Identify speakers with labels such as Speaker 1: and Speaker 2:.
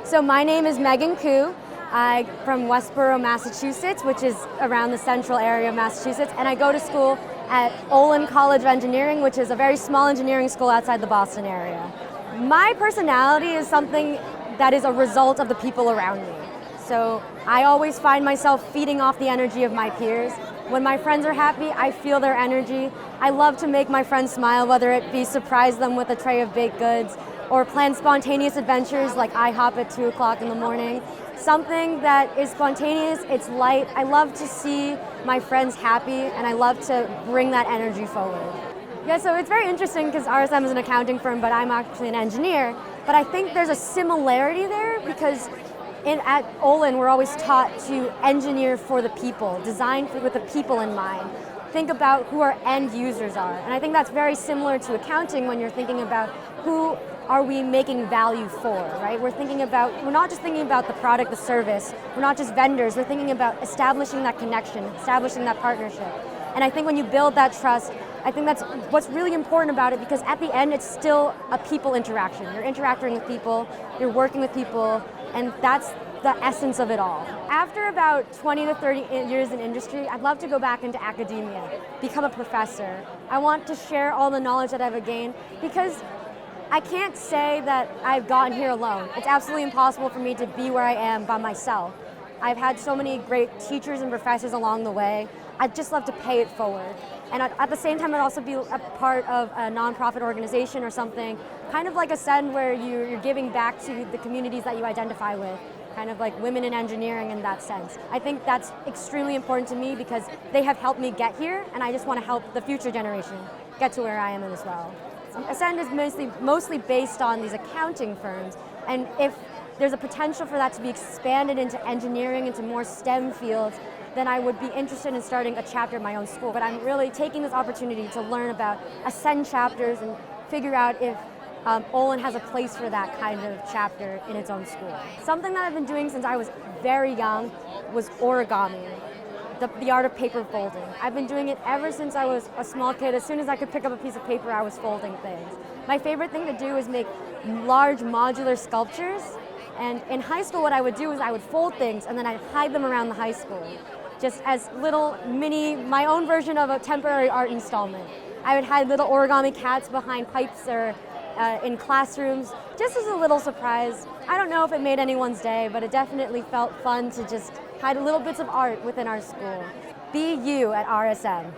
Speaker 1: So my name is Megan Koo. I'm from Westboro, Massachusetts, which is around the central area of Massachusetts, and I go to school at Olin College of Engineering, which is a very small engineering school outside the Boston area. My personality is something that is a result of the people around me. So I always find myself feeding off the energy of my peers. When my friends are happy, I feel their energy. I love to make my friends smile, whether it be surprise them with a tray of baked goods or plan spontaneous adventures like IHOP at 2 o'clock in the morning. Something that is spontaneous, it's light. I love to see my friends happy, and I love to bring that energy forward. Yeah, so it's very interesting because RSM is an accounting firm, but I'm actually an engineer. But I think there's a similarity there because at Olin, we're always taught to engineer for the people, design with the people in mind. Think about who our end users are. And I think that's very similar to accounting when you're thinking about who are we making value for, right? We're not just thinking about the product, the service, we're not just vendors, we're thinking about establishing that connection, establishing that partnership. And I think when you build that trust, I think that's what's really important about it, because at the end, it's still a people interaction. You're interacting with people, you're working with people, and that's the essence of it all. After about 20 to 30 years in industry, I'd love to go back into academia, become a professor. I want to share all the knowledge that I've gained, because I can't say that I've gotten here alone. It's absolutely impossible for me to be where I am by myself. I've had so many great teachers and professors along the way. I'd just love to pay it forward. And at the same time, I'd also be a part of a nonprofit organization or something, kind of like Ascend, where you're giving back to the communities that you identify with, kind of like women in engineering in that sense. I think that's extremely important to me because they have helped me get here, and I just want to help the future generation get to where I am as well. Ascend is mostly based on these accounting firms, and if there's a potential for that to be expanded into engineering, into more STEM fields, then I would be interested in starting a chapter in my own school. But I'm really taking this opportunity to learn about Ascend chapters and figure out if Olin has a place for that kind of chapter in its own school. Something that I've been doing since I was very young was origami, the art of paper folding. I've been doing it ever since I was a small kid. As soon as I could pick up a piece of paper, I was folding things. My favorite thing to do is make large modular sculptures. And in high school, what I would do is I would fold things and then I'd hide them around the high school, just as little my own version of a temporary art installment. I would hide little origami cats behind pipes or in classrooms, just as a little surprise. I don't know if it made anyone's day, but it definitely felt fun to just hide little bits of art within our school. Be you at RSM.